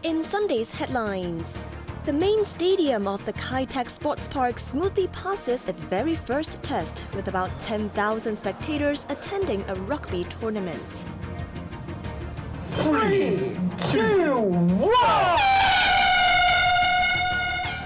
In Sunday's headlines, the main stadium of the Kai-Tak Sports Park smoothly passes its very first test with about 10,000 spectators attending a rugby tournament. 3, 2, 1!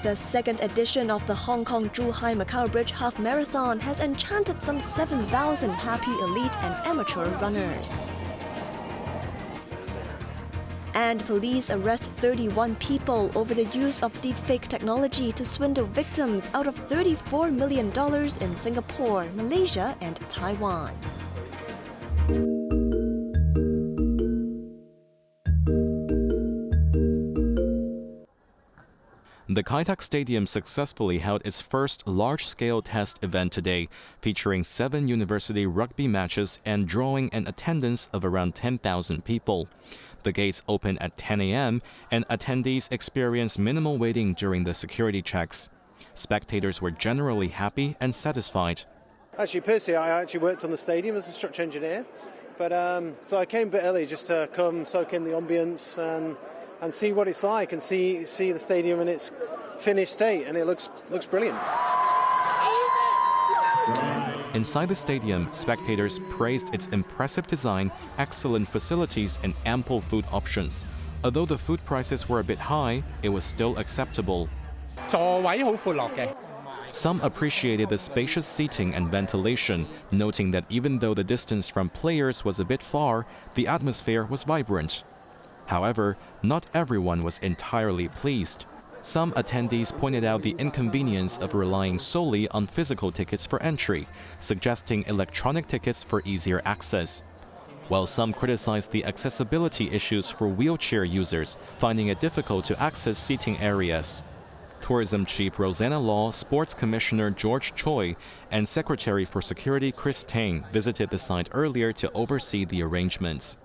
The second edition of the Hong Kong-Zhuhai-Macao Bridge Half Marathon has enchanted some 7,000 happy elite and amateur runners. And police arrest 31 people over the use of deepfake technology to swindle victims out of $34 million in Singapore, Malaysia and Taiwan. The Kai-Tak Stadium successfully held its first large-scale test event today, featuring 7 university rugby matches and drawing an attendance of around 10,000 people. The gates open at 10 a.m. and attendees experience minimal waiting during the security checks. Spectators were generally happy and satisfied. Actually, personally, I worked on the stadium as a structural engineer, but so I came a bit early just to come soak in the ambience and see what it's like and see the stadium in its finished state, and it looks brilliant. Inside the stadium, spectators praised its impressive design, excellent facilities, and ample food options. Although the food prices were a bit high, it was still acceptable. Some appreciated the spacious seating and ventilation, noting that even though the distance from players was a bit far, the atmosphere was vibrant. However, not everyone was entirely pleased. Some attendees pointed out the inconvenience of relying solely on physical tickets for entry, suggesting electronic tickets for easier access. While some criticized the accessibility issues for wheelchair users, finding it difficult to access seating areas. Tourism Chief Rosanna Law, Sports Commissioner George Choi, and Secretary for Security Chris Tang visited the site earlier to oversee the arrangements.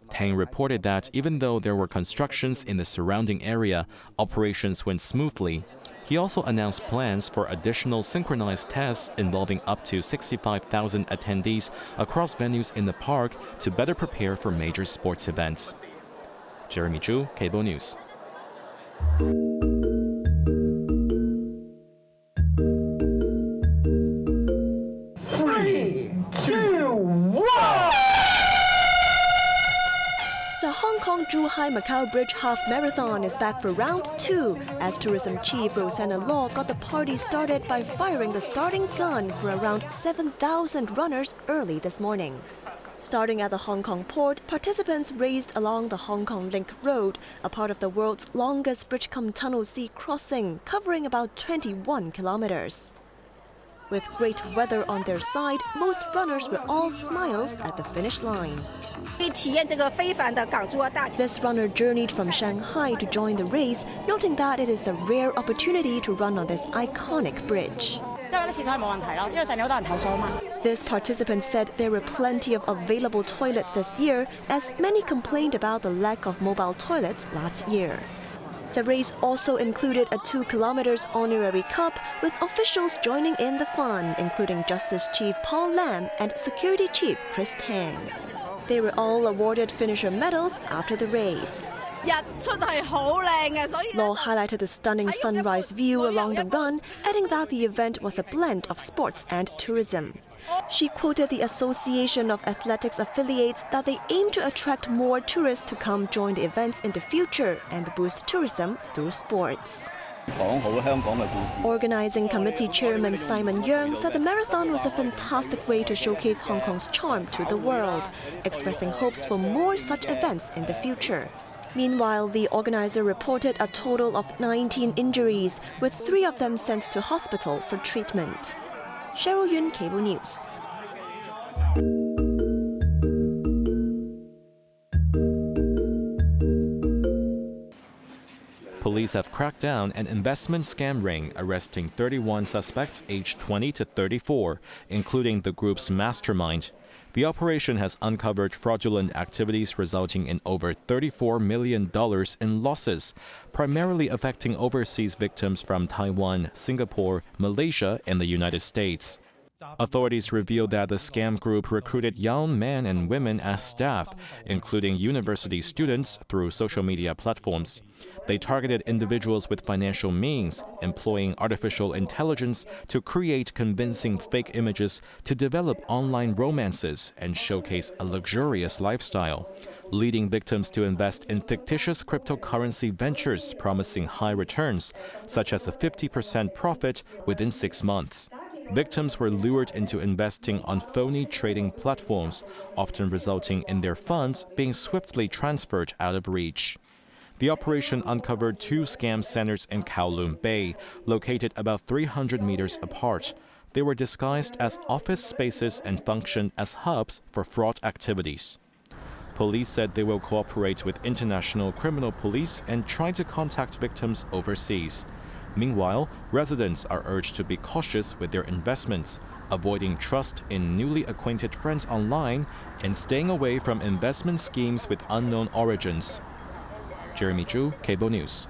Tang reported that even though there were constructions in the surrounding area, operations went smoothly. He also announced plans for additional synchronized tests involving up to 65,000 attendees across venues in the park to better prepare for major sports events. Jeremy Zhu, Cable News. 3, 2, 1! The Hong Kong-Zhuhai-Macao Bridge Half Marathon is back for round 2 as Tourism Chief Rosanna Law got the party started by firing the starting gun for around 7,000 runners early this morning. Starting at the Hong Kong port, participants raced along the Hong Kong Link Road, a part of the world's longest bridge-cum-tunnel sea crossing, covering about 21 kilometers. With great weather on their side, most runners were all smiles at the finish line. This runner journeyed from Shanghai to join the race, noting that it is a rare opportunity to run on this iconic bridge. This participant said there were plenty of available toilets this year, as many complained about the lack of mobile toilets last year. The race also included a 2 kilometers honorary cup, with officials joining in the fun, including Justice Chief Paul Lam and Security Chief Chris Tang. They were all awarded finisher medals after the race. Law highlighted the stunning sunrise view along the run, adding that the event was a blend of sports and tourism. She quoted the Association of Athletics affiliates that they aim to attract more tourists to come join the events in the future and boost tourism through sports. Organizing Committee Chairman Simon Yeung said the marathon was a fantastic way to showcase Hong Kong's charm to the world, expressing hopes for more such events in the future. Meanwhile, the organizer reported a total of 19 injuries, with 3 of them sent to hospital for treatment. Cheryl Yun, Cable News. Police have cracked down an investment scam ring, arresting 31 suspects aged 20 to 34, including the group's mastermind. The operation has uncovered fraudulent activities resulting in over $34 million in losses, primarily affecting overseas victims from Taiwan, Singapore, Malaysia, and the United States. Authorities revealed that the scam group recruited young men and women as staff, including university students, through social media platforms. They targeted individuals with financial means, employing artificial intelligence to create convincing fake images to develop online romances and showcase a luxurious lifestyle, leading victims to invest in fictitious cryptocurrency ventures promising high returns, such as a 50% profit within 6 months. Victims were lured into investing on phony trading platforms, often resulting in their funds being swiftly transferred out of reach. The operation uncovered 2 scam centers in Kowloon Bay, located about 300 meters apart. They were disguised as office spaces and functioned as hubs for fraud activities. Police said they will cooperate with international criminal police and try to contact victims overseas. Meanwhile, residents are urged to be cautious with their investments, avoiding trust in newly acquainted friends online, and staying away from investment schemes with unknown origins. Jeremy Zhu, Cable News.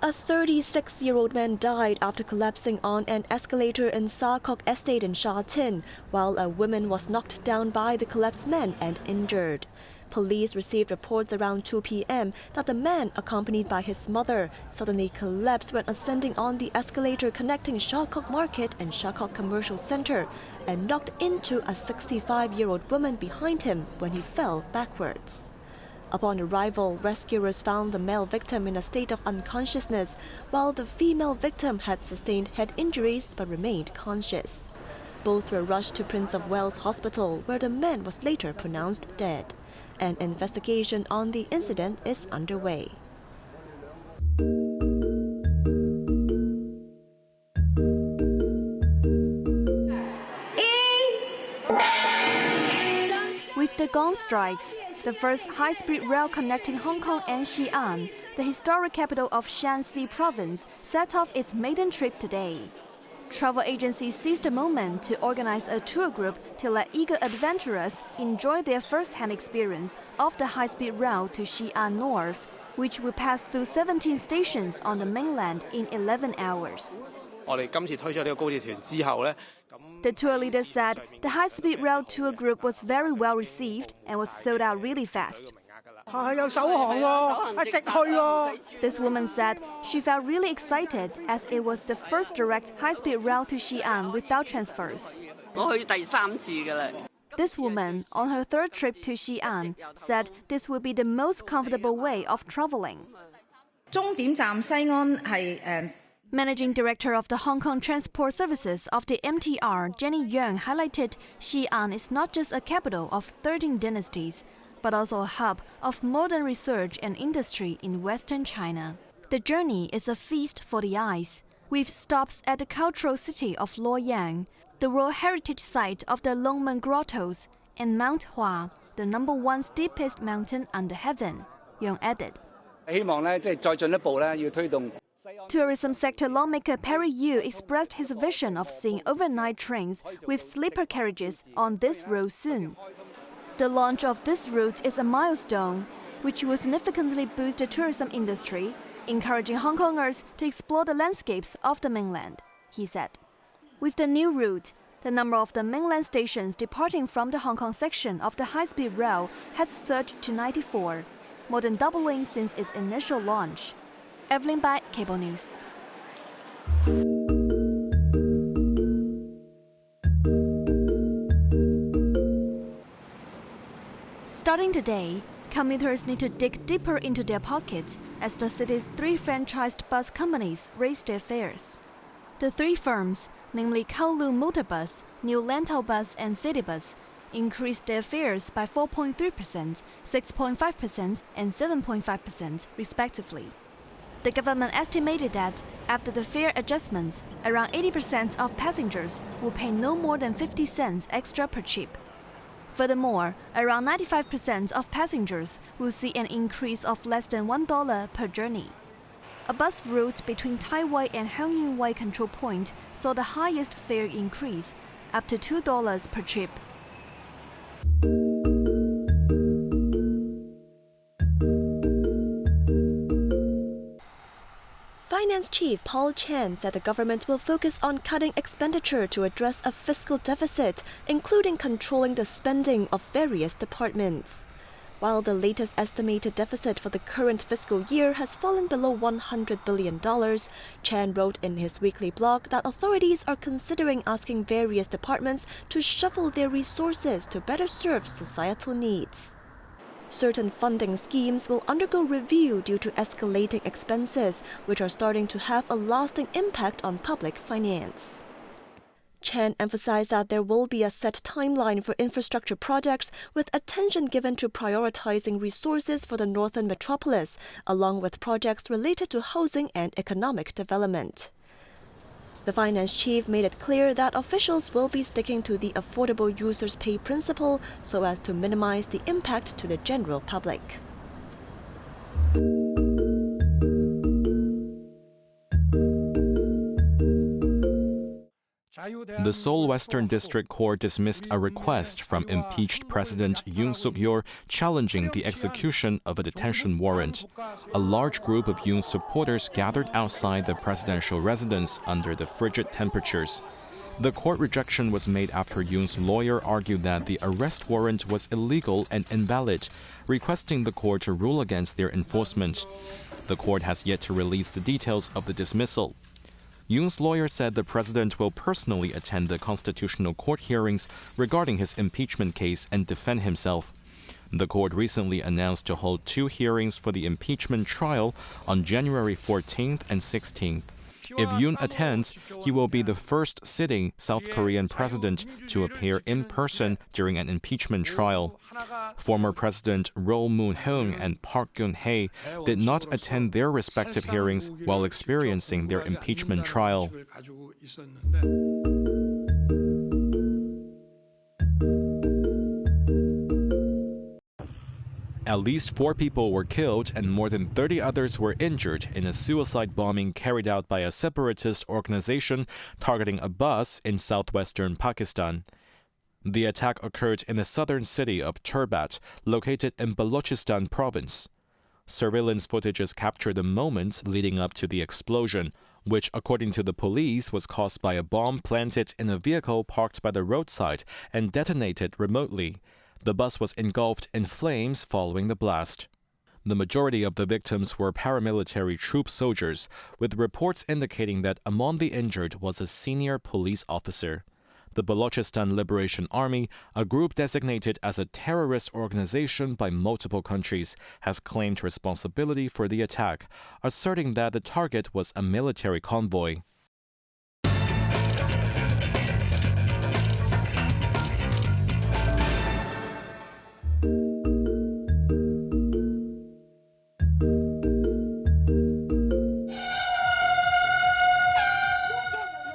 A 36-year-old man died after collapsing on an escalator in Sa Kok Estate in Sha Tin, while a woman was knocked down by the collapsed man and injured. Police received reports around 2 p.m. that the man, accompanied by his mother, suddenly collapsed when ascending on the escalator connecting Sha Kok Market and Sha Kok Commercial Center and knocked into a 65-year-old woman behind him when he fell backwards. Upon arrival, rescuers found the male victim in a state of unconsciousness, while the female victim had sustained head injuries but remained conscious. Both were rushed to Prince of Wales Hospital, where the man was later pronounced dead. An investigation on the incident is underway. With the Gong strikes, the first high-speed rail connecting Hong Kong and Xi'an, the historic capital of Shanxi province, set off its maiden trip today. Travel agencies seized the moment to organize a tour group to let eager adventurers enjoy their first-hand experience of the high-speed rail to Xi'an North, which will pass through 17 stations on the mainland in 11 hours. The tour leader said the high-speed rail tour group was very well received and was sold out really fast. This woman said she felt really excited as it was the first direct high-speed rail to Xi'an without transfers. This woman, on her 3rd trip to Xi'an, said this would be the most comfortable way of traveling. Managing Director of the Hong Kong Transport Services of the MTR, Jenny Yeung, highlighted Xi'an is not just a capital of 13 dynasties, but also a hub of modern research and industry in Western China. The journey is a feast for the eyes, with stops at the cultural city of Luoyang, the World Heritage Site of the Longmen Grottos, and Mount Hua, the #1 steepest mountain under heaven, Yeung added. Tourism sector lawmaker Perry Yu expressed his vision of seeing overnight trains with sleeper carriages on this route soon. The launch of this route is a milestone, which will significantly boost the tourism industry, encouraging Hong Kongers to explore the landscapes of the mainland, he said. With the new route, the number of the mainland stations departing from the Hong Kong section of the high-speed rail has surged to 94, more than doubling since its initial launch. Evelyn Bai, Cable News. Starting today, commuters need to dig deeper into their pockets as the city's 3 franchised bus companies raise their fares. The 3 firms, namely Kowloon Motorbus, New Lantau Bus and Citybus, increased their fares by 4.3%, 6.5% and 7.5% respectively. The government estimated that, after the fare adjustments, around 80% of passengers will pay no more than 50 cents extra per trip. Furthermore, around 95% of passengers will see an increase of less than $1 per journey. A bus route between Tai Wai and Hung Yuen Wai Control Point saw the highest fare increase, up to $2 per trip. Finance Chief Paul Chan said the government will focus on cutting expenditure to address a fiscal deficit, including controlling the spending of various departments. While the latest estimated deficit for the current fiscal year has fallen below $100 billion, Chan wrote in his weekly blog that authorities are considering asking various departments to shuffle their resources to better serve societal needs. Certain funding schemes will undergo review due to escalating expenses, which are starting to have a lasting impact on public finance. Chan emphasized that there will be a set timeline for infrastructure projects, with attention given to prioritizing resources for the northern metropolis, along with projects related to housing and economic development. The finance chief made it clear that officials will be sticking to the affordable users pay principle so as to minimize the impact to the general public. The Seoul Western District Court dismissed a request from impeached President Yoon Suk-yeol challenging the execution of a detention warrant. A large group of Yoon's supporters gathered outside the presidential residence under the frigid temperatures. The court rejection was made after Yoon's lawyer argued that the arrest warrant was illegal and invalid, requesting the court to rule against their enforcement. The court has yet to release the details of the dismissal. Yoon's lawyer said the president will personally attend the constitutional court hearings regarding his impeachment case and defend himself. The court recently announced to hold 2 hearings for the impeachment trial on January 14th and 16th. If Yoon attends, he will be the first sitting South Korean president to appear in person during an impeachment trial. Former President Roh Moo-hyung and Park Geun-hye did not attend their respective hearings while experiencing their impeachment trial. At least 4 people were killed and more than 30 others were injured in a suicide bombing carried out by a separatist organization targeting a bus in southwestern Pakistan. The attack occurred in the southern city of Turbat, located in Balochistan province. Surveillance footages captured the moments leading up to the explosion, which, according to the police, was caused by a bomb planted in a vehicle parked by the roadside and detonated remotely. The bus was engulfed in flames following the blast. The majority of the victims were paramilitary troop soldiers, with reports indicating that among the injured was a senior police officer. The Balochistan Liberation Army, a group designated as a terrorist organization by multiple countries, has claimed responsibility for the attack, asserting that the target was a military convoy.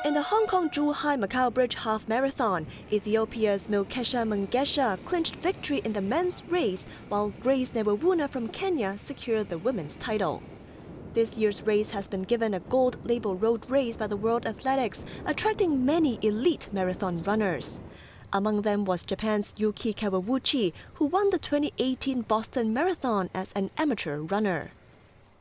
In the Hong Kong-Zhuhai-Macao Bridge Half Marathon, Ethiopia's Milkesha Mengesha clinched victory in the men's race, while Grace Newawuna from Kenya secured the women's title. This year's race has been given a gold label road race by the World Athletics, attracting many elite marathon runners. Among them was Japan's Yuki Kawauchi, who won the 2018 Boston Marathon as an amateur runner.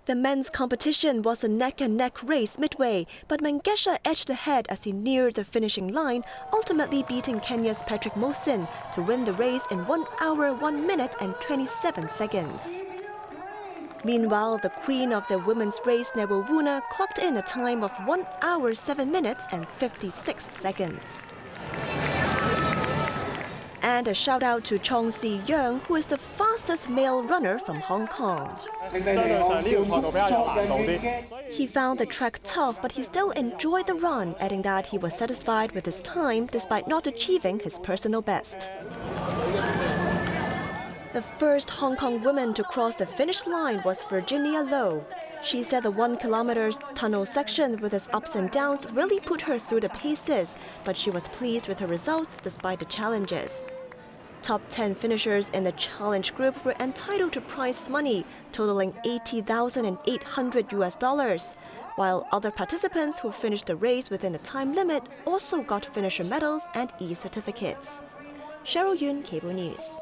The men's competition was a neck-and-neck race midway, but Mengesha edged ahead as he neared the finishing line, ultimately beating Kenya's Patrick Mosin to win the race in 1 hour, 1 minute and 27 seconds. Meanwhile, the queen of the women's race, Newawuna, clocked in a time of 1 hour, 7 minutes and 56 seconds. And a shout out to Chong Si-young, who is the fastest male runner from Hong Kong. He found the track tough, but he still enjoyed the run, adding that he was satisfied with his time despite not achieving his personal best. The first Hong Kong woman to cross the finish line was Virginia Low. She said the 1 kilometer tunnel section with its ups and downs really put her through the paces, but she was pleased with her results despite the challenges. Top 10 finishers in the challenge group were entitled to prize money totaling $80,800, while other participants who finished the race within the time limit also got finisher medals and e-certificates. Cheryl Yun, Cable News.